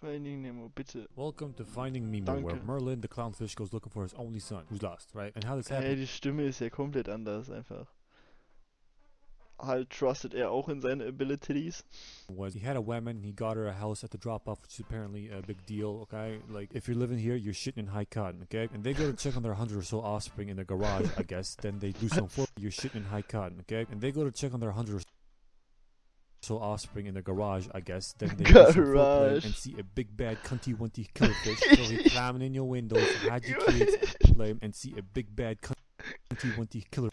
Finding Nemo, bitte. Welcome to Finding Nemo, Danke. where Merlin, the clownfish, goes looking for his only son, who's lost, right? And how this happened Die Stimme ist ja komplett anders einfach. Halt trusted er auch in seine Abilities. was he had a woman, he got her a house at the drop-off, which is apparently a big deal, okay? Like, if you're living here, you're shitting in high cotton, okay? And they go to check on their 100 or so offspring in their garage, I guess. Then they do some for you're shitting in high cotton, okay? And they go to check on their 100 or so offspring in their garage, I guess. Then they do some foreplay and see a big bad cunty-wunty killerfish. So he climbing in your windows, hide your kids, play and see a big bad cunty-wunty killer.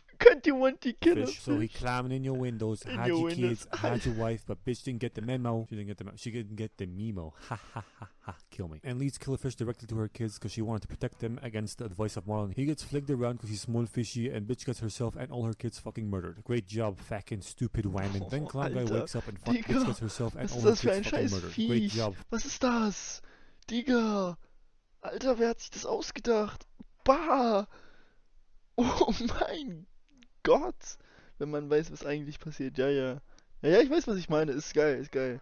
Fish. So he climbing in your windows, hide your kids, hide your wife, but bitch didn't get the memo. She didn't get the memo. Ha ha ha ha. Kill me. And leads Killerfish directly to her kids because she wanted to protect them against the advice of Marlin. He gets flicked around because he's small fishy, and bitch gets herself and all her kids fucking murdered. Great job, fucking stupid Wyman. Then Clown Guy wakes up and bitch gets herself and all her kids fucking murdered. Great job. Was ist das? Digga! Alter, wer hat sich das ausgedacht? Bah! Oh mein Gott! Wenn man weiß, was eigentlich passiert. Ja, ich weiß, was ich meine. Ist geil.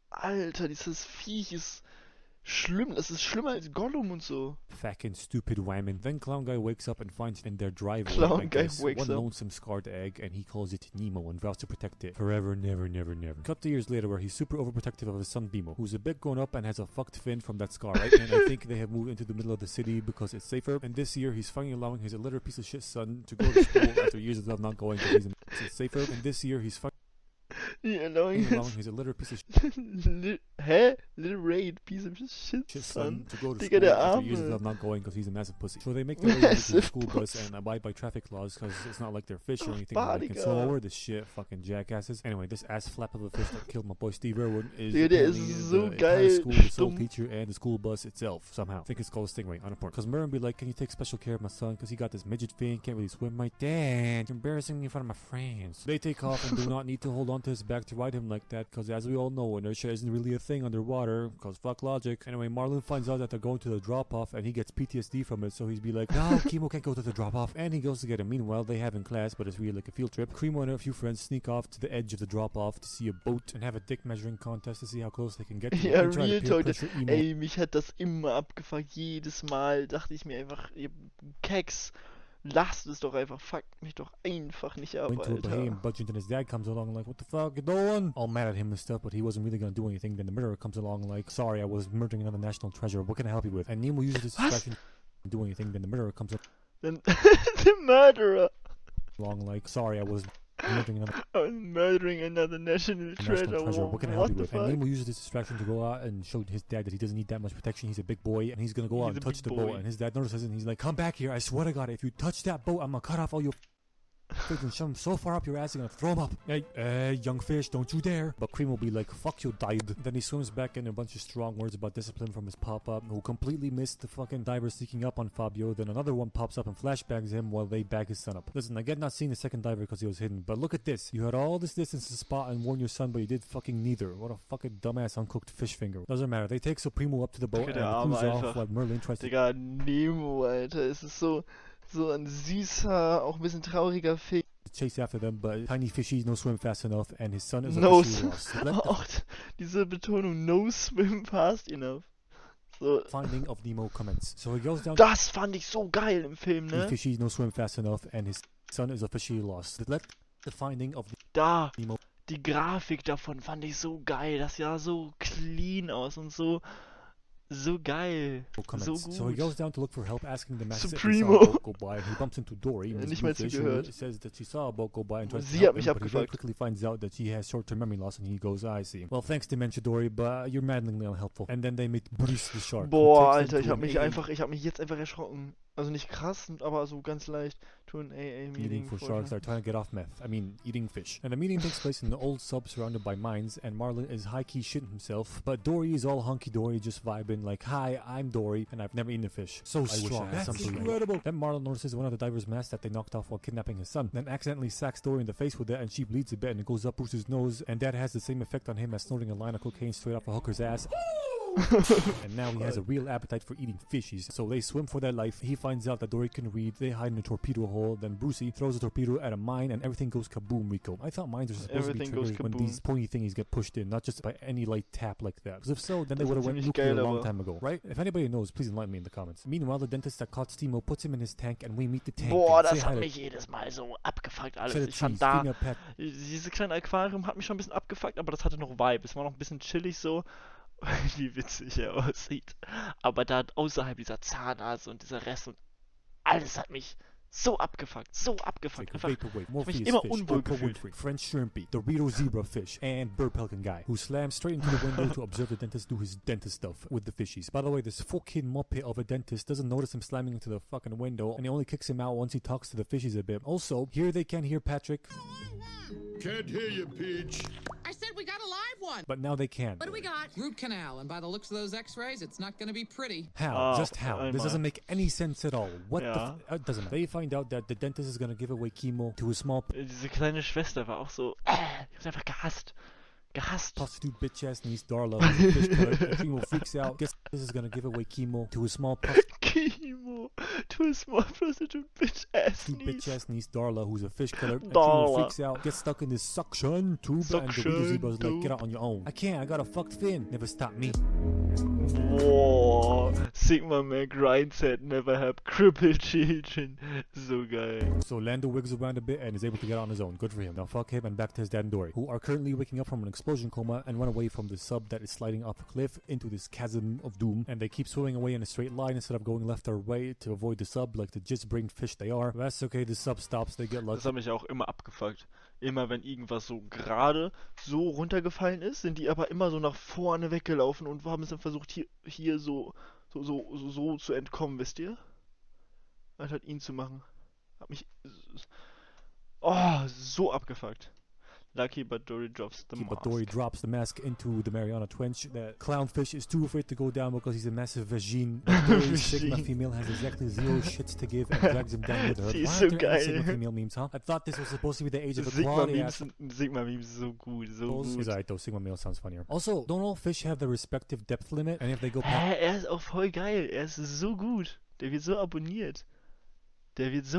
Alter, dieses Viech ist schlimm. Das ist schlimmer als Gollum und so. Fucking stupid Wyman. Then Clown Guy wakes up and finds in their driveway, Clown Guy wakes one up. lonesome scarred egg, and he calls it Nemo and vows to protect it forever, never. Cut to years later where he's super overprotective of his son Nemo, who's a bit grown up and has a fucked fin from that scar, right? And I think they have moved into the middle of the city because it's safer. And this year he's finally allowing his illiterate piece of shit son to go to school after years of not going because it's safer. And this year he's allowing his illiterate piece of Literate piece of shit, son. To go to Digga, school der after years Arme. of not going because he's a massive pussy. So they make their way to the school bus and abide by traffic laws because it's not like they're fish or anything like that. So over this shit, fucking jackasses. Anyway, this ass flap of a fish that killed my boy Steve Irwin is Digga, der ist apparently so the entire geil, school, the school stumm. teacher, and the school bus itself somehow. I think it's called a Stingray, unimportant. Because Merlin be like, can you take special care of my son because he got this midget fin, can't really swim. My dad, you're embarrassing me in front of my friends. They take off and do not need to hold on to his back to ride him like that because as we all know, inertia isn't really a thing underwater because fuck logic. Anyway, Marlin finds out that they're going to the drop-off and he gets PTSD from it, so he's be like, no, Chemo can't go to the drop-off, and he goes to get him. Meanwhile, they have in class, but it's really like a field trip. Cremo and a few friends sneak off to the edge of the drop-off to see a boat and have a dick measuring contest to see how close they can get to Ja, it. They try to Real peer Talk. pressure Emo. Ey, mich hat das immer abgefuckt. Jedes Mal dachte ich mir einfach, ihr Keks, lasst es doch einfach. Fuckt mich doch einfach nicht ab, Into a Bahamian Alter. budget, and his dad comes along like, what the fuck you doing? All mad at him and stuff, but he wasn't really gonna do anything. Then the murderer comes along like, sorry, I was murdering another national treasure. What can I help you with? And Nemo uses his distraction to do anything. Then the murderer comes Then the murderer. along like, sorry, I was murdering another national treasure. What can I help you the with? fuck? And Nemo uses this distraction to go out and show his dad that he doesn't need that much protection. He's a big boy, and he's gonna go out He's and a touch the big boat. boy. And his dad notices it, and he's like, come back here, I swear to God, if you touch that boat, I'm gonna cut off all your and shove him so far up your ass, you're gonna throw him up. Hey, young fish, don't you dare. But Cream will be like, fuck you, died. Then he swims back in a bunch of strong words about discipline from his pop-up, who completely missed the fucking diver sneaking up on Fabio. Then another one pops up and flashbangs him while they bag his son up. Listen, I get not seeing the second diver because he was hidden, but look at this. You had all this distance to spot and warn your son, but you did fucking neither. What a fucking dumbass uncooked fish finger. Doesn't matter. They take Supremo up to the boat Digga, and der Arme cruise off einfach. while Merlin tries to... Digga, Nemo, Alter. Es ist so ein süßer, auch ein bisschen trauriger Fick. chase after them, but tiny fishies no swim fast enough, and his son is No officially lost. Let the Auch diese Betonung, no swim fast enough. So. finding of Nemo commence. So he goes down. Das fand ich so geil im Film, Tiny ne? fishies no swim fast enough, and his son is officially lost. Let the finding of Da, Nemo die Grafik davon fand ich so geil. Das sah so clean aus und so geil. commence. So So he gut. goes down to look for help, asking the max if he saw Supremo. a boat go by, and he bumps into Dory, Miss Nicht mal Bluefish, zugehört. who says that she saw a boat go by and tries to Sie help hat mich him, but he very abgefuckt. quickly finds out that she has short-term memory loss, and he goes, I see. Well, thanks Dementia Dory, but you're maddeningly unhelpful. And then they meet Bruce the shark. who Boah, takes them Alter, to an alien ich hab mich jetzt einfach erschrocken. Also nicht krass, aber so ganz leicht. To an AA meeting meeting for sharks that are trying to get off meth. I mean, eating fish. And the meeting takes place in an old sub surrounded by mines, and Marlin is high-key shitting himself, but Dory is all hunky-dory, just vibing like, hi, I'm Dory, and I've never eaten a fish. So strong. That's incredible. Then Marlin notices one of the diver's masks that they knocked off while kidnapping his son, then accidentally sacks Dory in the face with it, and she bleeds a bit, and it goes up Bruce's nose, and that has the same effect on him as snorting a line of cocaine straight off a hooker's ass. And now he has a real appetite for eating fishies. So they swim for their life. He finds out that Dory can read. They hide in a torpedo hole. Then Brucey throws a torpedo at a mine and everything goes kaboom, Rico. I thought mines are supposed to be triggered when these pointy thingies get pushed in, not just by any light tap like that. Because if so, then they would have went nuclear a long time ago, right? If anybody knows, please enlighten me in the comments. Meanwhile, the dentist that caught Nemo puts him in his tank and we meet the tank. Boah, das hat mich jedes Mal so abgefuckt alles. Ich fand da, dieses kleine Aquarium hat mich schon ein bisschen abgefuckt, aber das hatte noch Vibe. Es war noch ein bisschen chillig so, wie witzig er aussieht. Aber da außerhalb dieser Zahnarzt und dieser Rest und alles hat mich so abgefuckt. Einfach, ich hab mich immer unwohl gefühlt. French shrimpy, Dorito zebra fish, and bird pelican guy, who slams straight into the window to observe the dentist do his dentist stuff with the fishies. By the way, this fucking muppet of a dentist doesn't notice him slamming into the fucking window, and he only kicks him out once he talks to the fishies a bit. Also, here they can't hear Patrick. Can't hear you, Peach. I said we got a live one. But now they can. What do we got? Root canal, and by the looks of those x-rays, it's not going to be pretty. How? Just how? This doesn't make any sense at all. What the doesn't. They find out that the dentist is going to give away chemo to a small... Diese kleine Schwester war auch so... ich hab's einfach gehasst. Prostitute bitch-ass niece Darla, who's a fish killer. Chemo freaks out. Guess this is going to give away chemo to a small... Chemo to a small prostitute bitch-ass niece. Bitch-ass niece Darla, who's a fish killer. Chemo freaks out, gets stuck in this suction tube, and the zebra's like, get out on your own. I can't, I got a fucked fin. Never stop me. Boah, Sigma Man grinds head never have crippled children. So geil. So Lando wiggles around a bit and is able to get on his own. Good for him. Now fuck him and back to his dad and Dory, who are currently waking up from an explosion coma and run away from the sub that is sliding off a cliff into this chasm of doom. And they keep swimming away in a straight line instead of going left or right to avoid the sub like the jizz-brained fish they are. But that's okay, the sub stops, they get lucky. Das hat mich auch immer abgefuckt. Immer wenn irgendwas so gerade so runtergefallen ist, sind die aber immer so nach vorne weggelaufen und haben es dann versucht hier so zu entkommen, wisst ihr? Anstatt ihn zu machen. Hat mich so abgefuckt. Lucky, but Dory drops the mask. But Dory drops the mask into the Mariana Trench. That clownfish is too afraid to go down because he's a massive vagine. Dory's Sigma female has exactly 0 shits to give and drags him down with her. Die ist so geil. Sigma female memes, huh? I thought this was supposed to be the age of equality. Sigma memes so gut, so gut. Is alright though, Sigma male sounds funnier. Also, don't all fish have their respective depth limit? And if they go past... Er ist auch voll geil. Er ist so gut. Der wird so abonniert. Der ist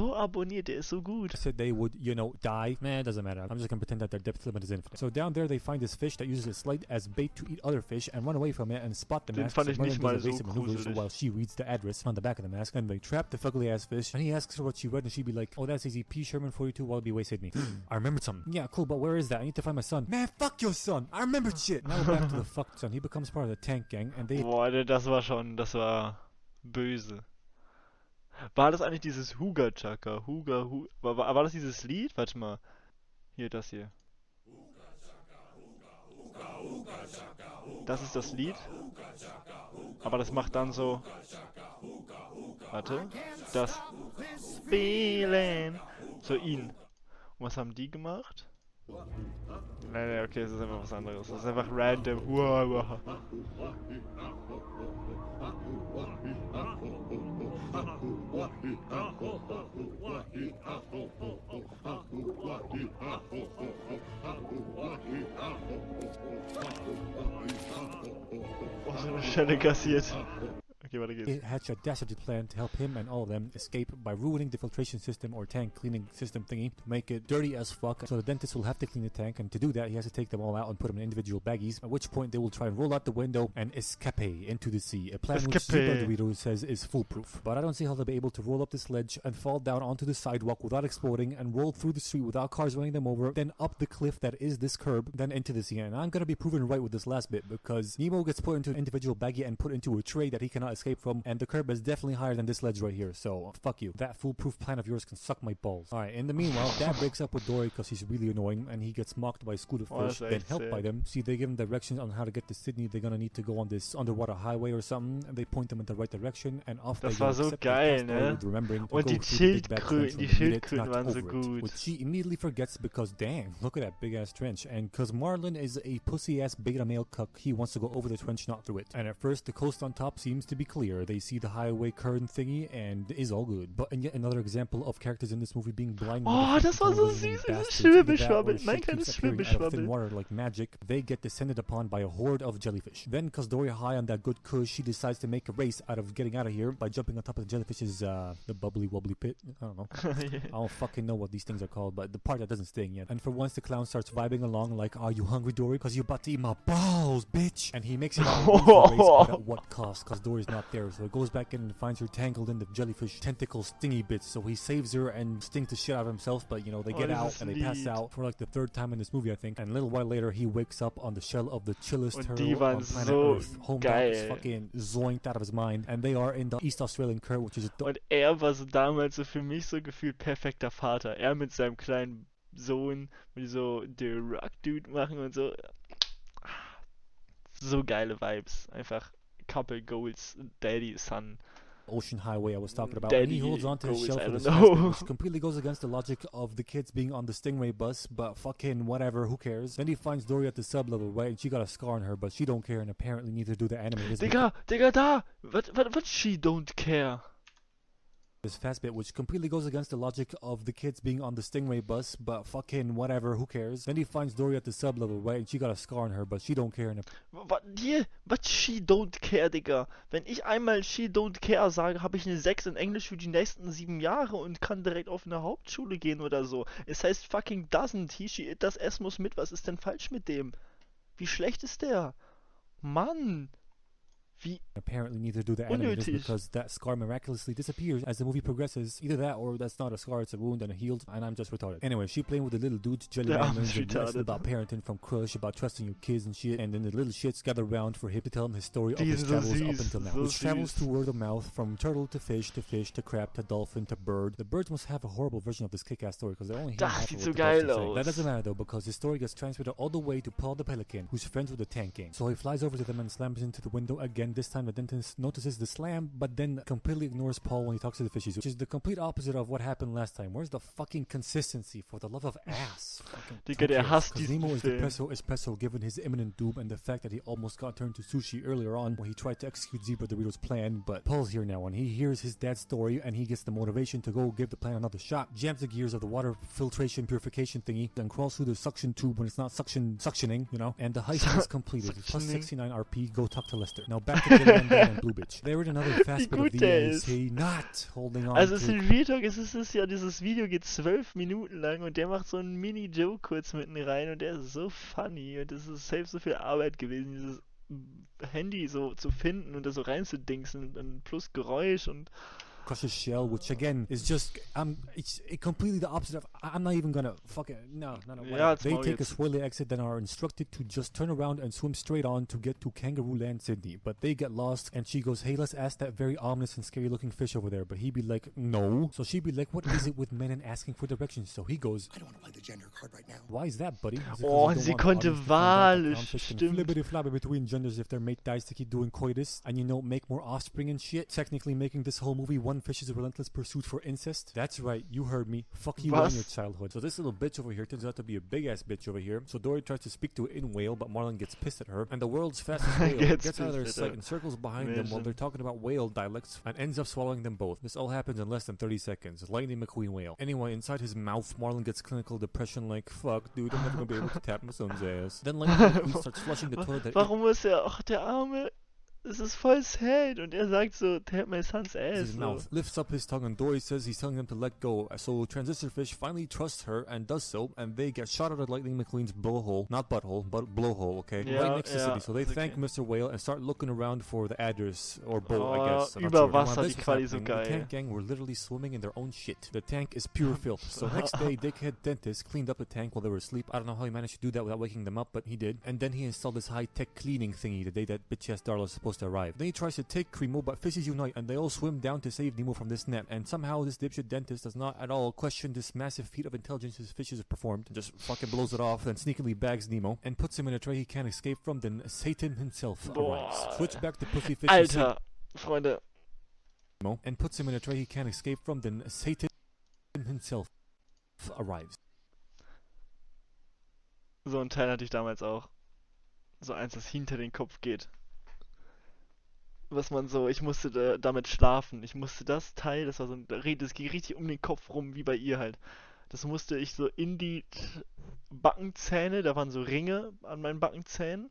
so gut. Said they would, you know, die. Man, it doesn't matter. I'm just gonna pretend that their depth limit is infinite. So down there they find this fish that uses its slide as bait to eat other fish and run away from it and spot the mask. Fand ich nicht mal so gruselig. While she reads the address on the back of the mask, and they trap the fugly ass fish. And he asks her what she read, and she'd be like, "Oh, that's easy. P. Sherman 42 Wallaby Way saved me. I remembered something. Yeah, cool, but where is that? I need to find my son. Man, fuck your son. I remembered shit." Now we're back to the fucked son. He becomes part of the tank gang, and they... Boah, das war böse. War das eigentlich dieses Huga Chaka? War das dieses Lied? Warte mal. Hier, das hier. Das ist das Lied. Aber das macht dann so... Warte. Das... Feeling. So ihn. Und was haben die gemacht? Nee, okay, das ist einfach was anderes. Das ist einfach random. Oh, so eine Schelle kassiert. Okay, weiter geht's. It hatched a dastardly plan to help him and all of them escape by ruining the filtration system or tank cleaning system thingy to make it dirty as fuck. So the dentist will have to clean the tank, and to do that he has to take them all out and put them in individual baggies, at which point they will try and roll out the window and escape into the sea. A plan which Super Dorito says is foolproof. But I don't see how they'll be able to roll up this ledge and fall down onto the sidewalk without exploding and roll through the street without cars running them over, then up the cliff that is this curb, then into the sea. And I'm gonna be proven right with this last bit because Nemo gets put into an individual baggie and put into a tray that he cannot escape from, and the curb is definitely higher than this ledge right here, so fuck you. That foolproof plan of yours can suck my balls. Alright, in the meanwhile, Dad breaks up with Dory because he's really annoying and he gets mocked by Scooter Fish, then helped by them. See, they give him directions on how to get to Sydney. They're gonna need to go on this underwater highway or something, and they point them in the right direction and off they go. Das war so geil, ne? Und die Schildkröten waren so gut. Which she immediately forgets because damn, look at that big ass trench. And cause Marlin is a pussy ass beta male cuck, he wants to go over the trench, not through it. And at first the coast on top seems to be clear. They see the highway curtain thingy and is all good. But in yet another example of characters in this movie being blind. Oh, das war so süß, dieses Schwimmischwabbel. Mein kleines Schwimmischwabbel. Water like magic, they get descended upon by a horde of jellyfish. Then, cause Dory high on that good kush, she decides to make a race out of getting out of here by jumping on top of the jellyfish's the bubbly wobbly pit. I don't know. Yeah. I don't fucking know what these things are called, but the part that doesn't sting yet. And for once, the clown starts vibing along like, "Are you hungry, Dory? Cause you about to eat my balls, bitch!" And he makes it out of the race, but at what cost? Cause Dory's not there, so he goes back in and finds her tangled in the jellyfish tentacle stingy bits. So he saves her and stings the shit out of himself, but you know they get out and they pass out for like the third time in this movie, I think. And a little while later, he wakes up on the shell of the chillest turtle on planet Earth. Homebound is fucking zoinked out of his mind, and they are in the East Australian current, which is Und war so damals so für mich so gefühlt perfekter Vater. Er mit seinem kleinen Sohn, wo die so The Rock Dude machen und so. So geile Vibes. Einfach Couple Goals, Daddy, Son. ocean highway I was talking about. Daddy And he holds on to his goes, shell I for don't this know. fast, which completely goes against the logic of the kids being on the Stingray bus, but fucking whatever, who cares? Then he finds Dory at the sub-level, right? And she got a scar on her, but she don't care, and apparently neither do the animators. Digga, da! What she don't care? This fast bit, which completely goes against the logic of the kids being on the Stingray bus, but fucking whatever, who cares? Then he finds Dory at the sub-level, right? And she got a scar on her, but she don't care. What she don't care, Digga? Wenn ich einmal she don't care sage, habe ich eine 6 in Englisch für die nächsten 7 Jahre und kann direkt auf eine Hauptschule gehen oder so. Es heißt fucking doesn't, he, she, it, das S muss mit, was ist denn falsch mit dem? Wie schlecht ist der? Mann! Wie apparently neither do the animators, because that scar miraculously disappears as the movie progresses. Either that or that's not a scar, it's a wound and it healed, and I'm just retarded. Anyway, she playing with the little dudes, Jellyman learns a lesson about parenting from Crush, about trusting your kids and shit, and then the little shits gather around for him to tell him his story of his travels up until now, which travels through word of mouth, from turtle to fish to crab to dolphin to bird. The birds must have a horrible version of this kick-ass story, because they're only hearing half of what the dolphins say. That doesn't matter though, because his story gets transmitted all the way to Paul the Pelican, who's friends with the tank gang. So he flies over to them and slams into the window again. This time the dentist notices the slam, but then completely ignores Paul when he talks to the fishies, which is the complete opposite of what happened last time. Where's the fucking consistency, for the love of ass? Digga, der hasst Because diesen Nemo is Film. the espresso given his imminent doom and the fact that he almost got turned to sushi earlier on when he tried to execute Zebra Dorito's plan. But Paul's here now and he hears his dad's story and he gets the motivation to go give the plan another shot, jams the gears of the water filtration purification thingy, then crawls through the suction tube when it's not suctioning, you know, and the heist is completed. Plus 69 RP, go talk to Lester. Now back to Dylan and Blue Bitch. They're in another fast bit of the EAC, not holding on Also to... in Real Talk ist es ja, dieses Video geht 12 Minuten lang und der macht so einen Mini-Joke kurz mitten rein und der ist so funny und es ist selbst so viel Arbeit gewesen, dieses Handy so zu finden und da so reinzudingsen und plus Geräusch und Crush's shell, which again is just it's completely the opposite of I'm not even gonna fucking no. Yeah, they take a swirly exit, then are instructed to just turn around and swim straight on to get to Kangaroo Land, Sydney. But they get lost, and she goes, "Hey, let's ask that very ominous and scary looking fish over there." But he'd be like, "No." So she'd be like, "What is it with men and asking for directions?" So he goes, I don't want to play the gender card right now. "Why is that, buddy?" Oh, sie konnte wahrlich, stimmt. Flibbity-flabby between genders if their mate dies to keep doing coitus, and you know, make more offspring and shit. Technically making this whole movie one fish's relentless pursuit for incest. That's right, you heard me. Fuck you and your childhood. So this little bitch over here turns out to be a big ass bitch over here. So Dory tries to speak to it in whale, but Marlin gets pissed at her, and the world's fastest whale gets out of their sight and circles behind them while they're talking about whale dialects and ends up swallowing them both. This all happens in less than 30 seconds. Lightning McQueen whale. Anyway, inside his mouth, Marlin gets clinical depression like, fuck, dude, I'm never gonna be able to tap my son's ass. Then Lightning McQueen starts flushing the toilet. Warum muss er, ach der Arme, es ist voll sad und er sagt so, tap my son's ass. His mouth lifts up his tongue and Dory says he's telling them to let go. So Transistor Fish finally trusts her and does so, and they get shot out of Lightning McQueen's blowhole, not butthole, but blowhole, okay? Yeah, right next to the city. So they thank Mr. Whale and start looking around for the address, or boat, I guess. Über Wasser, die Quali so geil. The tank gang were literally swimming in their own shit. The tank is pure filth. So next day, Dickhead Dentist cleaned up the tank while they were asleep. I don't know how he managed to do that without waking them up, but he did. And then he installed this high-tech cleaning thingy the day that bitch-ass Darla is supposed to arrive. Then he tries to take Cremo, but fishes unite and they all swim down to save Nemo from this net, and somehow this dipshit dentist does not at all question this massive feat of intelligence his fishes have performed, and just fucking blows it off, then sneakily bags Nemo and puts him in a tray he can't escape from. Then Satan himself arrives. Switch back to Pussyfish. Alter, Freunde. Nemo and puts him in a tray he can't escape from. Then Satan himself arrives. So ein Teil hatte ich damals auch. So eins, das hinter den Kopf geht. was man so, ich musste damit schlafen. Ich musste das Teil, das war so ein, das ging richtig um den Kopf rum, wie bei ihr halt. Das musste ich so in die Backenzähne, da waren so Ringe an meinen Backenzähnen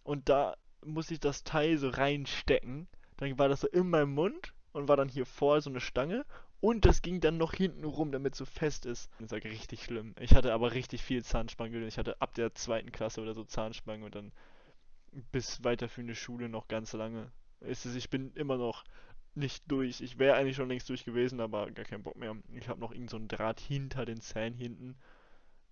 und da musste ich das Teil so reinstecken. Dann war das so in meinem Mund und war dann hier vor so eine Stange und das ging dann noch hinten rum, damit es so fest ist. Das war richtig schlimm. Ich hatte aber richtig viel Zahnspange. Ich hatte ab der 2. Klasse oder so Zahnspange und dann bis weiterführende Schule noch ganz lange. Ich bin immer noch nicht durch. Ich wäre eigentlich schon längst durch gewesen, aber gar keinen Bock mehr. Ich habe noch irgend so einen Draht hinter den Zähnen hinten.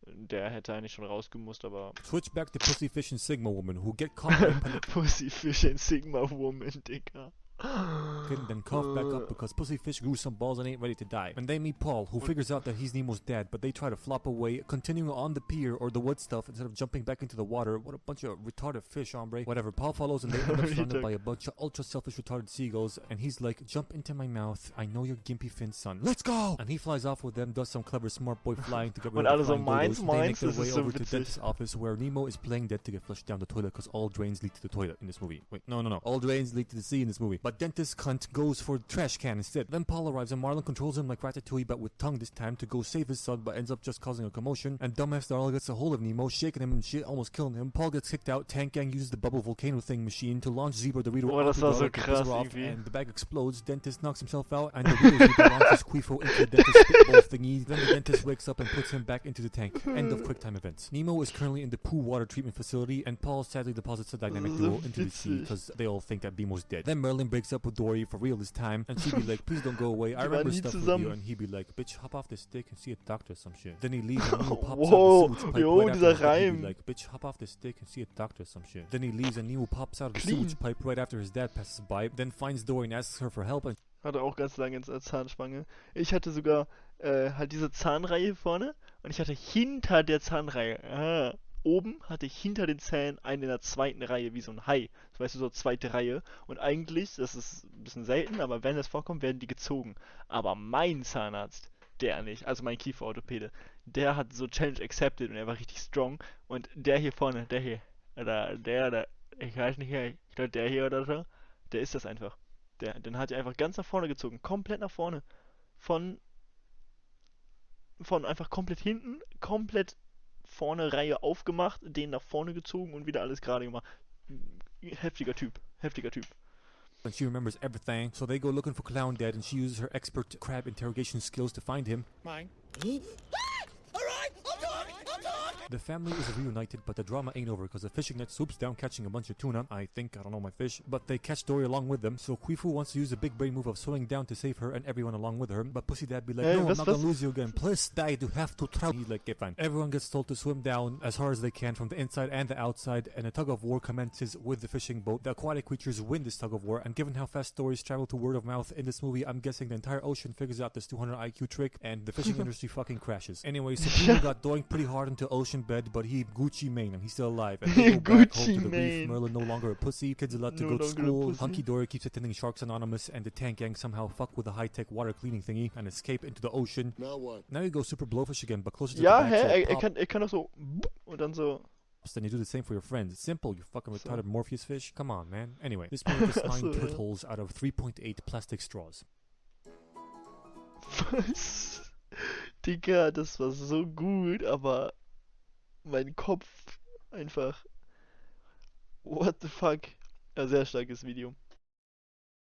Der hätte eigentlich schon rausgemusst, aber. Switch back to Pussyfish and Sigma Woman who get caught by Pussyfish and Sigma Woman, Digga. and then cough back up because Pussyfish grew some balls and ain't ready to die. And they meet Paul, who figures out that he's Nemo's dad, but they try to flop away, continuing on the pier or the wood stuff instead of jumping back into the water. What a bunch of retarded fish, hombre. Whatever, Paul follows and they end up surrounded by a bunch of ultra selfish retarded seagulls, and he's like, jump into my mouth, I know your gimpy fin son. Let's go! And he flies off with them, does some clever smart boy flying to get rid Und of alle the so, flying meins, dodos. They make meins, their das way ist so over to the witzig. dentist's office where Nemo is playing dead to get flushed down the toilet because all drains lead to the toilet in this movie. Wait, no. All drains lead to the sea in this movie. But dentist cunt goes for the trash can instead. Then Paul arrives and Marlon controls him like Ratatouille but with tongue this time to go save his son but ends up just causing a commotion. And dumbass Darla gets a hold of Nemo, shaking him and shit, almost killing him. Paul gets kicked out. Tank Gang uses the bubble volcano thing machine to launch Zebra Dorito Oh, das onto war Darla so to piss krass her off, irgendwie. and the bag explodes. Dentist knocks himself out and Dorito Zebra launches Quifo into the dentist's spitball thingy. Then the dentist wakes up and puts him back into the tank. End of QuickTime events. Nemo is currently in the poo water treatment facility and Paul sadly deposits a dynamic duo into the sea because they all think that Nemo's dead. Then Merlin breaks up with Dory for real this time and she'd be like, please don't go away, I Die waren remember nie stuff with zusammen. you, and he'd be like, bitch, hop off this dick and see a doctor or some shit. Then he leaves and Nemo pops Whoa, out of the sewage pipe yo, right after dieser his dad, he'd Reim. be like, bitch, hop off this dick and see a doctor or some shit. Then he leaves and Nemo pops out of the Clean. sewage pipe right after his dad passes by, then finds Dory and asks her for help, and Hatte auch ganz lange Zahnspange. Ich hatte sogar halt diese Zahnreihe vorne und ich hatte hinter der Zahnreihe, oben hatte ich hinter den Zähnen einen in der 2. Reihe, wie so ein Hai. Das weißt du, so 2. Reihe. Und eigentlich, das ist ein bisschen selten, aber wenn es vorkommt, werden die gezogen. Aber mein Zahnarzt, der nicht, also mein Kieferorthopäde, der hat so Challenge accepted und er war richtig strong. Und der hier vorne, der hier, oder der, ich weiß nicht, ich glaube der hier oder so, der ist das einfach. Den hat er einfach ganz nach vorne gezogen, komplett nach vorne. Von einfach komplett hinten, komplett vorne Reihe aufgemacht, den nach vorne gezogen und wieder alles gerade gemacht. Heftiger Typ, heftiger Typ. she remembers everything. So they go looking for Clown Dad, and she uses her expert crab interrogation skills to find him. Mine. The family is reunited, but the drama ain't over because the fishing net swoops down catching a bunch of tuna. I don't know my fish. But they catch Dory along with them, so Quifu wants to use the big brain move of swimming down to save her and everyone along with her. But Pussy Dad be like, Hey, no, I'm was- not gonna was- lose you again. Plus, die to have to try. He's like, okay, fine. Everyone gets told to swim down as hard as they can from the inside and the outside, and a tug of war commences with the fishing boat. The aquatic creatures win this tug of war, and given how fast stories travel to word of mouth in this movie, I'm guessing the entire ocean figures out this 200 IQ trick, and the fishing industry fucking crashes. Anyway, Supremo got doinked pretty hard into ocean bed, but he Gucci Mane, and he's still alive. And they go back home Gucci to the reef. Mane. Merlin no longer a pussy. Kids allowed to No go to longer a school. pussy. Hunky Dory keeps attending Sharks Anonymous, and the Tank Gang somehow fuck with the high-tech water cleaning thingy and escape into the ocean. Now what? Now you go super blowfish again, but closer to Ja, the back. So hä? it pops, Er kann doch so und dann so. then you do the same for your friends. It's simple, you fucking So. retarded Morpheus fish. Come on, man. Anyway, this movie gets 9 So, ja. turtles out of 3.8 plastic straws. Was? Digga, das war so gut, aber mein Kopf einfach. What the fuck? Ja, sehr starkes Video.